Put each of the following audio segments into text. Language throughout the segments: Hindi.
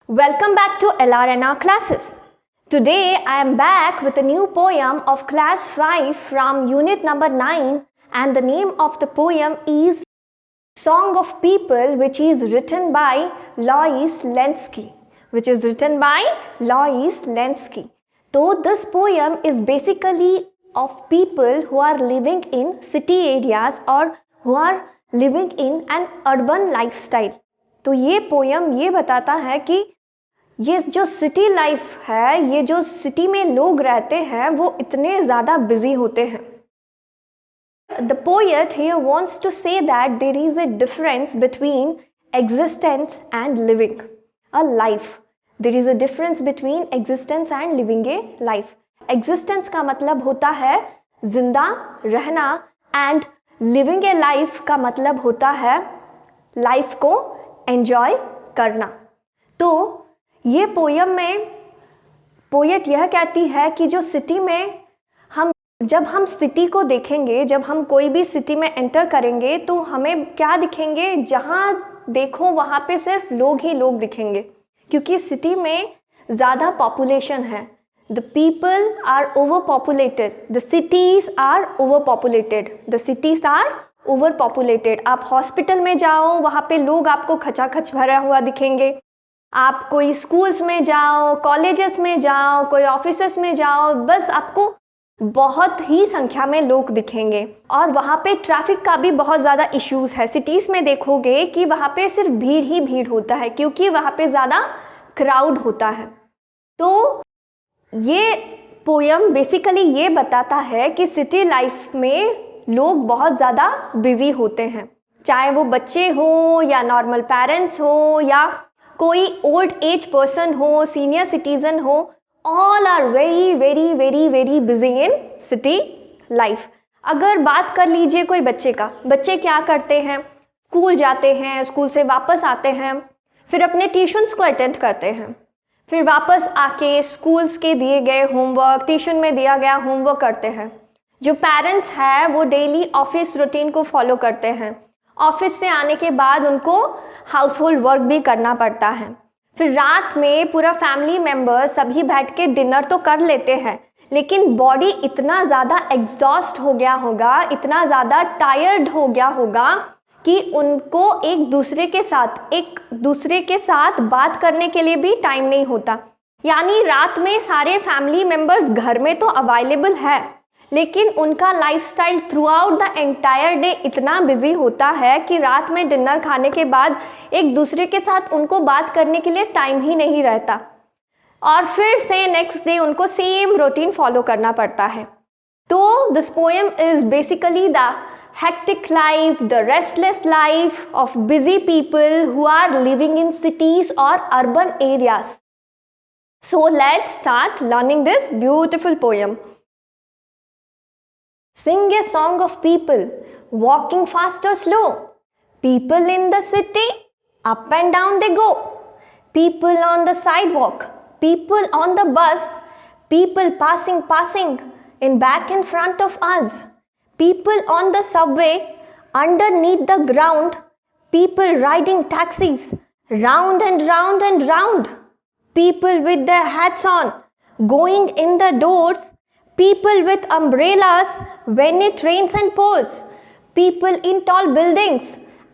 Welcome back to LRNR classes. Today I am back with a new poem of class 5 from unit number 9, and the name of the poem is Song of People, which is written by Lois Lenski. So this poem is basically of people who are living in city areas or who are living in an urban lifestyle. तो ये पोयम ये बताता है कि ये जो सिटी लाइफ है, ये जो सिटी में लोग रहते हैं वो इतने ज़्यादा बिजी होते हैं. The poet here wants to say that there is a difference between existence and living a life. There is a difference between existence and living a life. Existence का मतलब होता है जिंदा रहना and living a life का मतलब होता है लाइफ को एंजॉय करना. तो ये पोयम में पोएट यह कहती है कि जो सिटी में जब हम सिटी को देखेंगे, जब हम कोई भी सिटी में एंटर करेंगे तो हमें क्या दिखेंगे, जहाँ देखो वहाँ पे सिर्फ लोग ही लोग दिखेंगे क्योंकि सिटी में ज़्यादा पॉपुलेशन है. The people are over populated, the cities are over populated, the cities are over populated. आप हॉस्पिटल में जाओ, वहाँ पे लोग आपको खचाखच भरा हुआ दिखेंगे. आप कोई स्कूल्स में जाओ, कॉलेजेस में जाओ, कोई ऑफिसेस में जाओ, बस आपको बहुत ही संख्या में लोग दिखेंगे. और वहाँ पे ट्रैफिक का भी बहुत ज़्यादा इश्यूज़ है. सिटीज़ में देखोगे कि वहाँ पे सिर्फ भीड़ ही भीड़ होता है क्योंकि वहाँ पे ज़्यादा क्राउड होता है. तो ये पोयम बेसिकली ये बताता है कि सिटी लाइफ में लोग बहुत ज़्यादा बिजी होते हैं, चाहे वो बच्चे हो या नॉर्मल पेरेंट्स हो या कोई ओल्ड एज पर्सन हो, सीनियर सिटीजन हो. All are very very very very busy in city life. अगर बात कर लीजिए कोई बच्चे का, बच्चे क्या करते हैं, स्कूल जाते हैं, स्कूल से वापस आते हैं, फिर अपने ट्यूशन्स को अटेंड करते हैं, फिर वापस आके स्कूल्स के दिए गए होमवर्क, ट्यूशन में दिया गया होमवर्क करते हैं. जो पेरेंट्स हैं वो डेली ऑफिस रूटीन को फॉलो करते हैं. ऑफिस से आने के बाद उनको हाउस होल्ड वर्क भी करना पड़ता है. फिर रात में पूरा फैमिली मेम्बर सभी बैठ के डिनर तो कर लेते हैं, लेकिन बॉडी इतना ज़्यादा एग्जॉस्ट हो गया होगा, इतना ज़्यादा टायर्ड हो गया होगा कि उनको एक दूसरे के साथ बात करने के लिए भी टाइम नहीं होता. यानी रात में सारे फैमिली मेम्बर्स घर में तो अवेलेबल है, लेकिन उनका lifestyle through out the entire day इतना बिजी होता है कि रात में डिनर खाने के बाद एक दूसरे के साथ उनको बात करने के लिए टाइम ही नहीं रहता. और फिर से नेक्स्ट डे उनको सेम रूटीन फॉलो करना पड़ता है. तो this poem is basically the hectic life, the restless life of busy people who are living in cities और urban areas. So let's start learning this beautiful poem. Sing a song of people, walking fast or slow. People in the city, up and down they go. People on the sidewalk, people on the bus, people passing, in back and front of us. People on the subway, underneath the ground. People riding taxis, round and round and round. People with their hats on, going in the doors. People with umbrellas when it rains and pours. People in tall buildings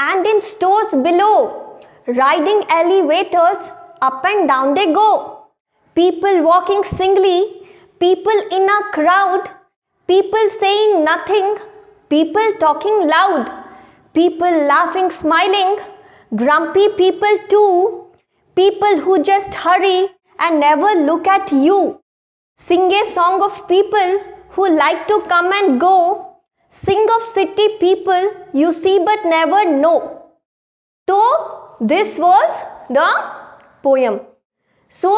and in stores below. Riding elevators, up and down they go. People walking singly, people in a crowd. People saying nothing, people talking loud. People laughing, smiling, grumpy people too. People who just hurry and never look at you. Sing a song of people who like to come and go. Sing of city people you see but never know. So this was the poem. So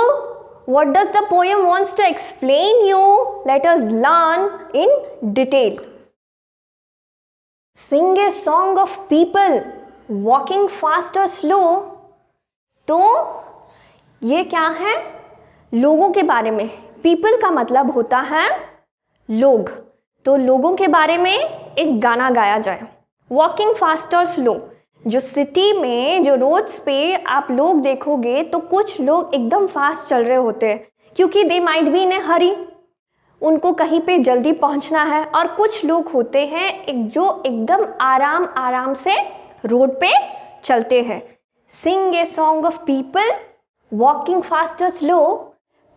what does the poem wants to explain you? Let us learn in detail. Sing a song of people walking fast or slow. तो ये क्या है? लोगों के बारे में. पीपल का मतलब होता है लोग. तो लोगों के बारे में एक गाना गाया जाए. वॉकिंग फास्ट और स्लो, जो सिटी में जो रोड्स पे आप लोग देखोगे तो कुछ लोग एकदम फास्ट चल रहे होते हैं क्योंकि दे माइट बी इन ए हरी, उनको कहीं पे जल्दी पहुंचना है। और कुछ लोग होते हैं जो एकदम आराम आराम से रोड पे चलते हैं। Sing a song of people walking fast और slow,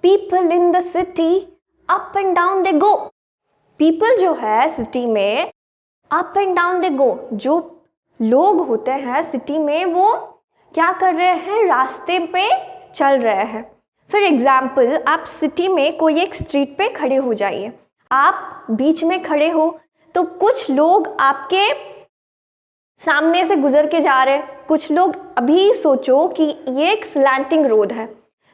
people in the city up and down they go. People जो है सिटी में up and down they go, जो लोग होते हैं सिटी में वो क्या कर रहे हैं, रास्ते पे चल रहे हैं। फॉर एग्जाम्पल आप सिटी में कोई एक स्ट्रीट पे खड़े हो जाइए, आप बीच में खड़े हो तो कुछ लोग आपके सामने से गुजर के जा रहे हैं। कुछ लोग, अभी सोचो कि ये एक स्लैंटिंग रोड है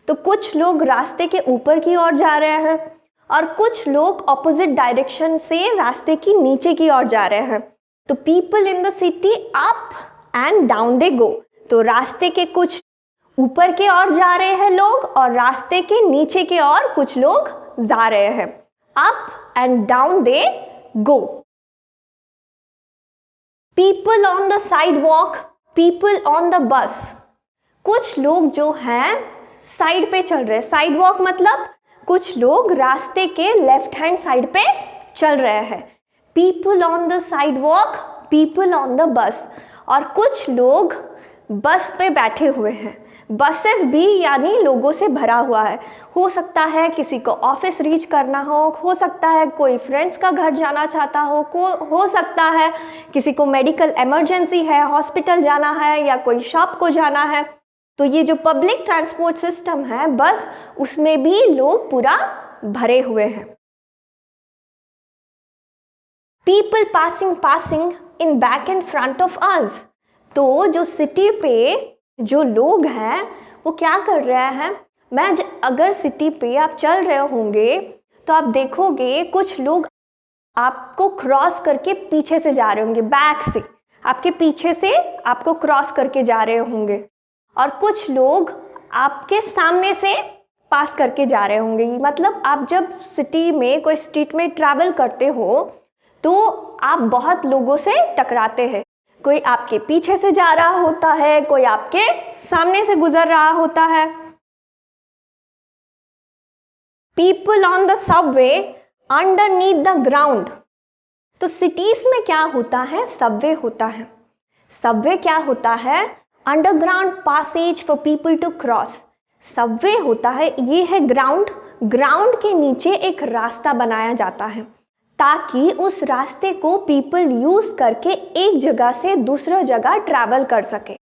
तो कुछ लोग रास्ते के ऊपर की ओर जा रहे हैं और कुछ लोग ऑपोजिट डायरेक्शन से रास्ते की नीचे की ओर जा रहे हैं। तो people in the city up and down they go, तो रास्ते के कुछ ऊपर के ओर जा रहे हैं लोग और रास्ते के नीचे के ओर कुछ लोग जा रहे हैं। Up and down they go. People on the side walk, people on the bus, कुछ लोग जो हैं साइड पे चल रहे हैं। साइड वॉक मतलब कुछ लोग रास्ते के लेफ्ट हैंड साइड पे चल रहे हैं। People on the side walk, people on the bus, और कुछ लोग बस पे बैठे हुए हैं। बसेस भी यानी लोगों से भरा हुआ है। हो सकता है किसी को ऑफिस रीच करना हो सकता है कोई फ्रेंड्स का घर जाना चाहता हो सकता है किसी को मेडिकल इमरजेंसी है, हॉस्पिटल जाना है या कोई शॉप को जाना है। तो ये जो पब्लिक ट्रांसपोर्ट सिस्टम है बस, उसमें भी लोग पूरा भरे हुए हैं। People passing in back and front of us, तो जो सिटी पे जो लोग हैं वो क्या कर रहे हैं, अगर सिटी पे आप चल रहे होंगे तो आप देखोगे कुछ लोग आपको क्रॉस करके पीछे से जा रहे होंगे, बैक से आपके पीछे से आपको क्रॉस करके जा रहे होंगे, और कुछ लोग आपके सामने से पास करके जा रहे होंगे। मतलब आप जब सिटी में कोई स्ट्रीट में ट्रैवल करते हो तो आप बहुत लोगों से टकराते हैं। कोई आपके पीछे से जा रहा होता है, कोई आपके सामने से गुजर रहा होता है। People on the Subway underneath the ground, तो सिटीज में क्या होता है, सबवे होता है। सबवे क्या होता है, underground passages for people to cross. Subway होता है, ये है ग्राउंड, ग्राउंड के नीचे एक रास्ता बनाया जाता है ताकि उस रास्ते को पीपल यूज करके एक जगह से दूसरे जगह ट्रैवल कर सके,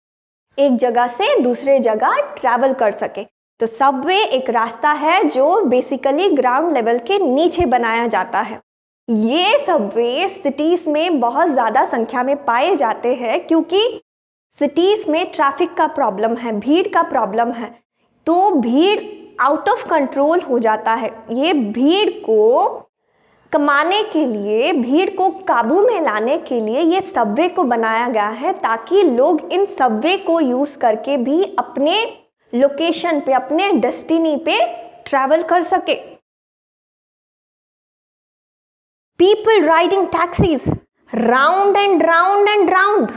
एक जगह से दूसरे जगह ट्रैवल कर सके। तो सबवे एक रास्ता है जो बेसिकली ग्राउंड लेवल के नीचे बनाया जाता है। ये सबवे सिटीज में बहुत ज़्यादा संख्या में पाए जाते हैं क्योंकि सिटीज में ट्रैफिक का प्रॉब्लम है, भीड़ का प्रॉब्लम है, तो भीड़ आउट ऑफ कंट्रोल हो जाता है। ये भीड़ को कमाने के लिए, भीड़ को काबू में लाने के लिए ये सबवे को बनाया गया है ताकि लोग इन सबवे को यूज करके भी अपने लोकेशन पे, अपने डेस्टिनी पे ट्रैवल कर सके। People riding taxis round and round and round,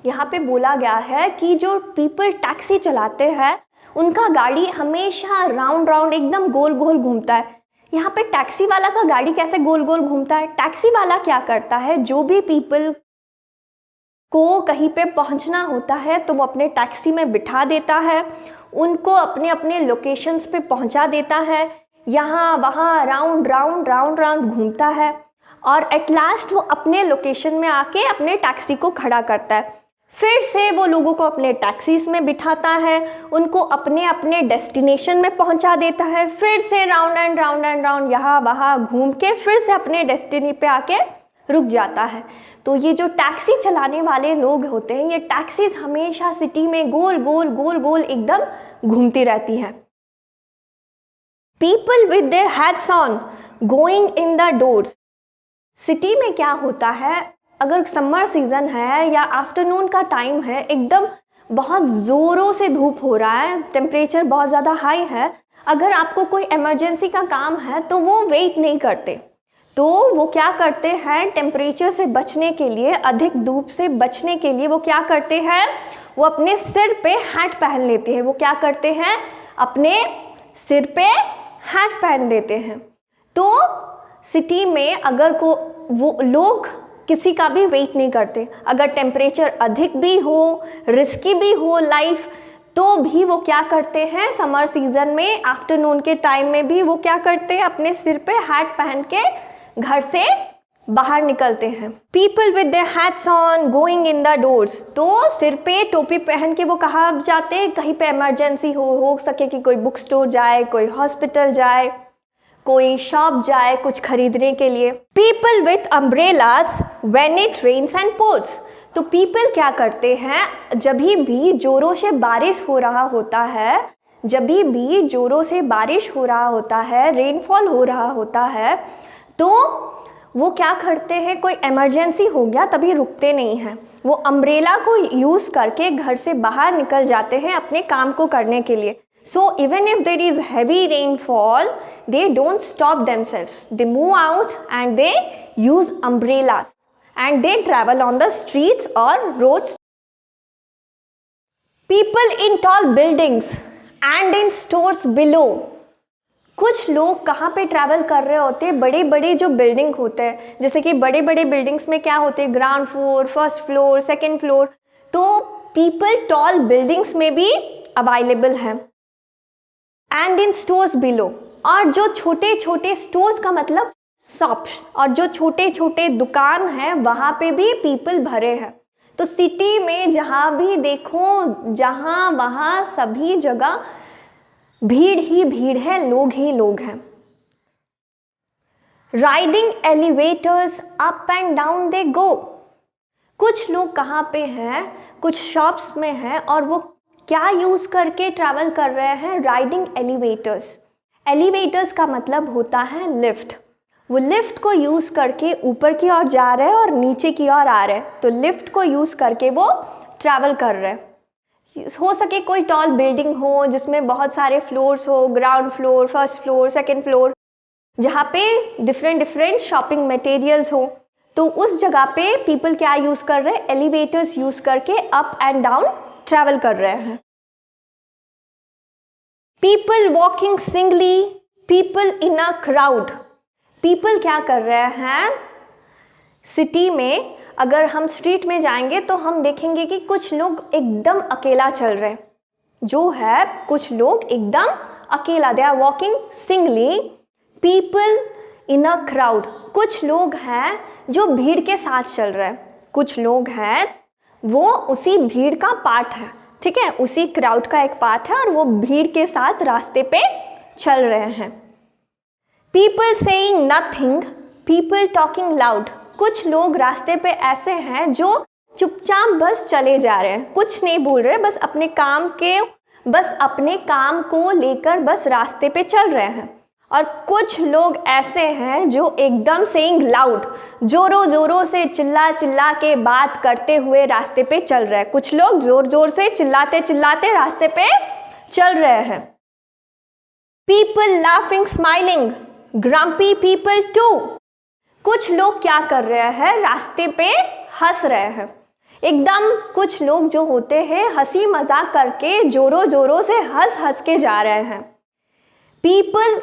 यहाँ पे बोला गया है कि जो पीपल टैक्सी चलाते हैं उनका गाड़ी हमेशा राउंड राउंड एकदम गोल गोल घूमता है। यहाँ पे टैक्सी वाला का गाड़ी कैसे गोल गोल घूमता है, टैक्सी वाला क्या करता है, जो भी पीपल को कहीं पे पहुँचना होता है तो वो अपने टैक्सी में बिठा देता है, उनको अपने अपने लोकेशंस पे पहुँचा देता है, यहाँ वहाँ राउंड राउंड राउंड राउंड घूमता है और एट लास्ट वो अपने लोकेशन में आके अपने टैक्सी को खड़ा करता है। फिर से वो लोगों को अपने टैक्सीज में बिठाता है, उनको अपने अपने डेस्टिनेशन में पहुंचा देता है, फिर से round and round and round यहाँ वहाँ घूम के फिर से अपने डेस्टिनी पे आके रुक जाता है। तो ये जो टैक्सी चलाने वाले लोग होते हैं, ये टैक्सीज हमेशा सिटी में गोल गोल गोल गोल एकदम घूमती रहती हैं। People with their hats on going in the doors, city में क्या होता है, अगर समर सीज़न है या आफ्टरनून का टाइम है, एकदम बहुत ज़ोरों से धूप हो रहा है, टेम्परेचर बहुत ज़्यादा हाई है, अगर आपको कोई इमरजेंसी का काम है तो वो वेट नहीं करते, तो वो क्या करते हैं, टेम्परेचर से बचने के लिए, अधिक धूप से बचने के लिए वो क्या करते हैं, वो अपने सिर पे हैट पहन लेते हैं। वो क्या करते हैं, अपने सिर पे हैट पहन देते हैं। तो सिटी में अगर वो लोग किसी का भी वेट नहीं करते, अगर टेम्परेचर अधिक भी हो, रिस्की भी हो लाइफ, तो भी वो क्या करते हैं, समर सीजन में आफ्टरनून के टाइम में भी वो क्या करते हैं, अपने सिर पे हैट पहन के घर से बाहर निकलते हैं। People with their hats on going in the doors, तो सिर पे टोपी पहन के वो कहाँ जाते हैं, कहीं पे इमरजेंसी हो सके कि कोई बुक स्टोर जाए, कोई हॉस्पिटल जाए, कोई शॉप जाए कुछ खरीदने के लिए। People with umbrellas when it rains and pours, तो पीपल क्या करते हैं, जब भी जोरों से बारिश हो रहा होता है, जब भी जोरों से बारिश हो रहा होता है, रेनफॉल हो रहा होता है, तो वो क्या करते हैं, कोई इमरजेंसी हो गया तभी रुकते नहीं हैं, वो अम्ब्रेला को यूज़ करके घर से बाहर निकल जाते हैं अपने काम को करने के लिए। So even if there is heavy rainfall, they don't stop themselves, they move out and they use umbrellas and they travel on the streets or roads. People in tall buildings and in stores below, कुछ लोग कहाँ पे ट्रैवल कर रहे होते हैं, बड़े बड़े जो बिल्डिंग होते हैं, जैसे कि बड़े बड़े बिल्डिंग्स में क्या होते हैं, ground floor, first floor, second floor, तो पीपल टॉल बिल्डिंग्स में भी अवेलेबल हैं। एंड इन स्टोर्स बिलो, और जो छोटे छोटे स्टोर्स का मतलब शॉप्स, और जो छोटे छोटे दुकान हैं वहाँ पे भी पीपल भरे हैं। तो सिटी में जहाँ भी देखो, जहाँ वहाँ सभी जगह भीड़ ही भीड़ है, लोग ही लोग हैं। Riding elevators up and down they go, कुछ लोग कहाँ पे हैं, कुछ शॉप्स में हैं और वो क्या यूज़ करके ट्रैवल कर रहे हैं, राइडिंग एलिवेटर्स। एलिवेटर्स का मतलब होता है लिफ्ट, वो लिफ्ट को यूज़ करके ऊपर की ओर जा रहे हैं और नीचे की ओर आ रहे हैं, तो लिफ्ट को यूज़ करके वो ट्रैवल कर रहे हैं। हो सके कोई टॉल बिल्डिंग हो जिसमें बहुत सारे फ्लोर्स हो, ground floor, first floor, second floor, जहाँ पे डिफरेंट शॉपिंग मटेरियल्स हो, तो उस जगह पे पीपल क्या यूज़ कर रहे हैं, एलिवेटर्स यूज़ करके अप एंड डाउन ट्रैवल कर रहे हैं। People walking singly, people in a crowd, people क्या कर रहे हैं, सिटी में अगर हम स्ट्रीट में जाएंगे तो हम देखेंगे कि कुछ लोग एकदम अकेला चल रहे हैं, जो है कुछ लोग एकदम अकेला, they are walking singly. People in a crowd, कुछ लोग हैं जो भीड़ के साथ चल रहे हैं, कुछ लोग हैं वो उसी भीड़ का पार्ट है, ठीक है, उसी क्राउड का एक पार्ट है और वो भीड़ के साथ रास्ते पे चल रहे हैं। People saying nothing, people talking loud, कुछ लोग रास्ते पे ऐसे हैं जो चुपचाप बस चले जा रहे हैं, कुछ नहीं बोल रहे, बस अपने काम को लेकर बस रास्ते पे चल रहे हैं। और कुछ लोग ऐसे हैं जो एकदम सेइंग लाउड, जोरों जोरों से चिल्ला चिल्ला के बात करते हुए रास्ते पे चल रहे हैं, कुछ लोग जोर जोर से चिल्लाते चिल्लाते रास्ते पे चल रहे हैं। People laughing smiling, grumpy people too, कुछ लोग क्या कर रहे हैं, रास्ते पे हंस रहे हैं, एकदम कुछ लोग जो होते हैं हंसी मजाक करके जोरों जोरों से हंस हंस के जा रहे हैं।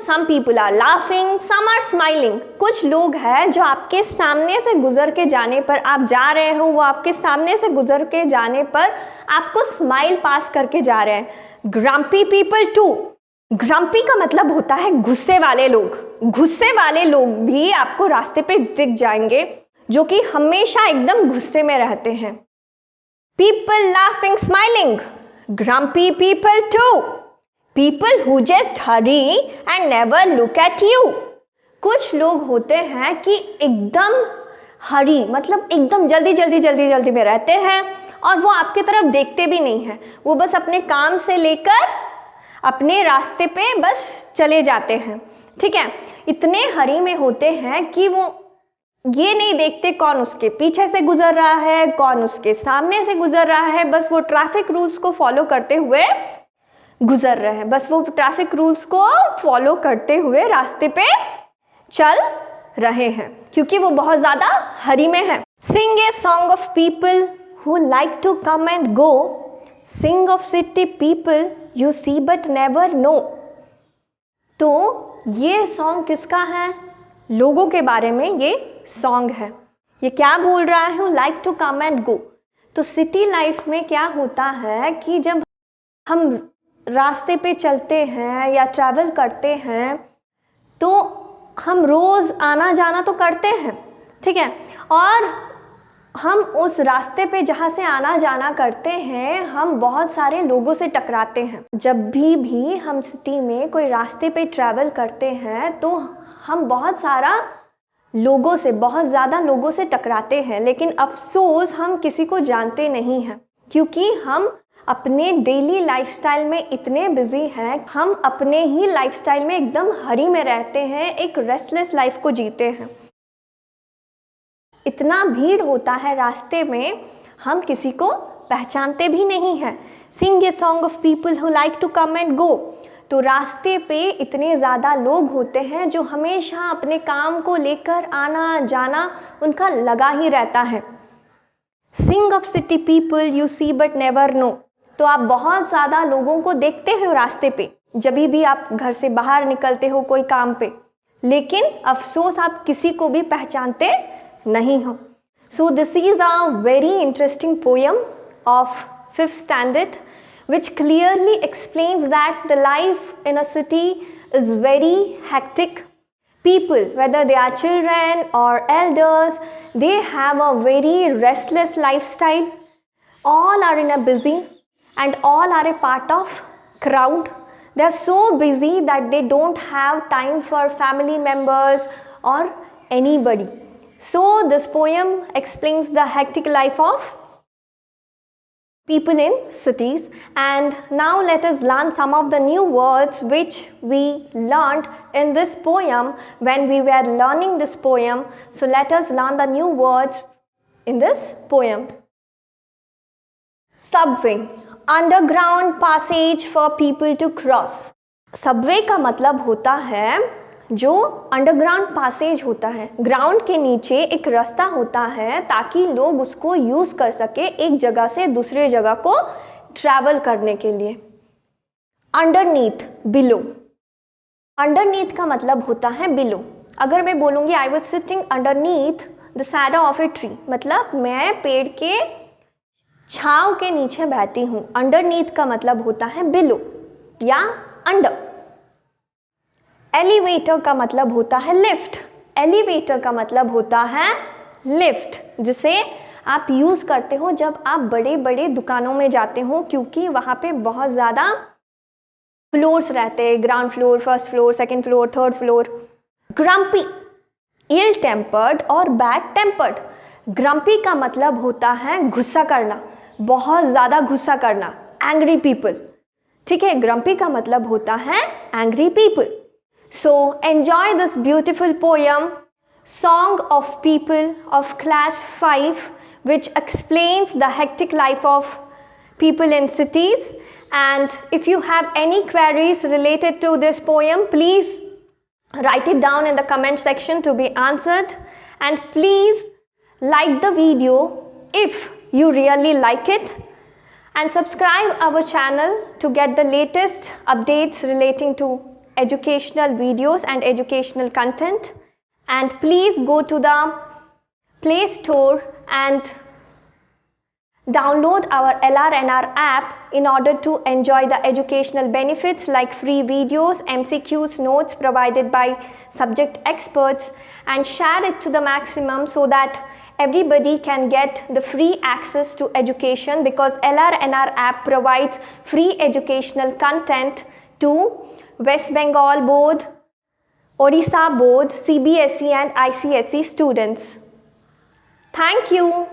some people are laughing, some are smiling, कुछ लोग हैं जो आपके सामने से गुजर के जाने पर, आप जा रहे हो, वो आपके सामने से गुजर के जाने पर आपको स्माइल पास करके जा रहे हैं। grumpy people too, grumpy का मतलब होता है गुस्से वाले लोग, गुस्से वाले लोग भी आपको रास्ते पे दिख जाएंगे जो कि हमेशा एकदम गुस्से में रहते हैं। people laughing smiling, grumpy people too, people who just hurry and never look at you, कुछ लोग होते हैं कि एकदम हरी मतलब एकदम जल्दी में रहते हैं और वो आपकी तरफ देखते भी नहीं हैं, वो बस अपने काम से लेकर अपने रास्ते पे बस चले जाते हैं, ठीक है। इतने हरी में होते हैं कि वो ये नहीं देखते कौन उसके पीछे से गुजर रहा है, कौन उसके सामने से गुजर रहा है, बस वो ट्रैफिक रूल्स को फॉलो करते हुए गुजर रहे हैं, बस वो ट्रैफिक रूल्स को फॉलो करते हुए रास्ते पे चल रहे हैं क्योंकि वो बहुत ज़्यादा हरी में है। Sing a song of people who like to come and go, sing of city people you see but never know. तो ये सॉन्ग किसका है? लोगों के बारे में ये सॉन्ग है। ये क्या बोल रहा है? Like to come and go. तो सिटी लाइफ में क्या होता है कि जब हम रास्ते पे चलते हैं या ट्रैवल करते हैं तो हम रोज़ आना जाना तो करते हैं, ठीक है, और हम उस रास्ते पे जहाँ से आना जाना करते हैं हम बहुत सारे लोगों से टकराते हैं। जब भी हम सिटी में कोई रास्ते पे ट्रैवल करते हैं तो हम बहुत ज़्यादा लोगों से टकराते हैं, लेकिन अफसोस हम किसी को जानते नहीं हैं क्योंकि हम अपने डेली लाइफस्टाइल में इतने बिजी हैं, हम अपने ही लाइफस्टाइल में एकदम हरी में रहते हैं, एक रेस्टलेस लाइफ को जीते हैं। इतना भीड़ होता है रास्ते में, हम किसी को पहचानते भी नहीं हैं। Sing a song of people who like to come and go. तो रास्ते पे इतने ज़्यादा लोग होते हैं जो हमेशा अपने काम को लेकर आना जाना उनका लगा ही रहता है। Sing of city people you see but never know. तो आप बहुत ज़्यादा लोगों को देखते हो रास्ते पे जब भी आप घर से बाहर निकलते हो कोई काम पे, लेकिन अफसोस आप किसी को भी पहचानते नहीं हो। So this is a very interesting poem of 5th standard which clearly explains that the life in a city is very hectic. People, whether they are children or elders, they have a very restless lifestyle. All are in a busy and all are a part of crowd. They are so busy that they don't have time for family members or anybody. So this poem explains the hectic life of people in cities. And now let us learn some of the new words which we learned in this poem when we were learning this poem. So let us learn the new words in this poem. Subway, underground passage for people to cross. Subway का मतलब होता है जो अंडरग्राउंड पासेज होता है, ग्राउंड के नीचे एक रास्ता होता है ताकि लोग उसको यूज़ कर सके एक जगह से दूसरे जगह को ट्रैवल करने के लिए। Underneath, below. अंडरनीथ का मतलब होता है बिलो। अगर मैं बोलूँगी I was sitting underneath the shadow of a tree, मतलब मैं पेड़ के छांव के नीचे बैठी हूँ। अंडरनीथ का मतलब होता है बिलो या अंडर। एलिवेटर का मतलब होता है लिफ्ट। एलिवेटर का मतलब होता है लिफ्ट, जिसे आप यूज़ करते हो जब आप बड़े बड़े दुकानों में जाते हो क्योंकि वहाँ पे बहुत ज़्यादा फ्लोर्स रहते हैं, ground floor, first floor, second floor, third floor. Grumpy, ill tempered और बैड टेम्पर्ड। ग्रम्पी का मतलब होता है गुस्सा करना, बहुत ज़्यादा गुस्सा करना, एंग्री पीपल, ठीक है। ग्रम्पी का मतलब होता है angry people. So enjoy this beautiful poem, Song of People of Class 5, which explains the hectic life of people in cities. And if you have any queries related to this poem, please write it down in the comment section to be answered. And please like the video if you really like it. And subscribe our channel to get the latest updates relating to educational videos and educational content. And please go to the Play Store and download our LRNR app in order to enjoy the educational benefits like free videos, MCQs, notes provided by subject experts, and share it to the maximum so that everybody can get the free access to education, because LRNR app provides free educational content to West Bengal Board, Odisha Board, CBSE and ICSE students. Thank you.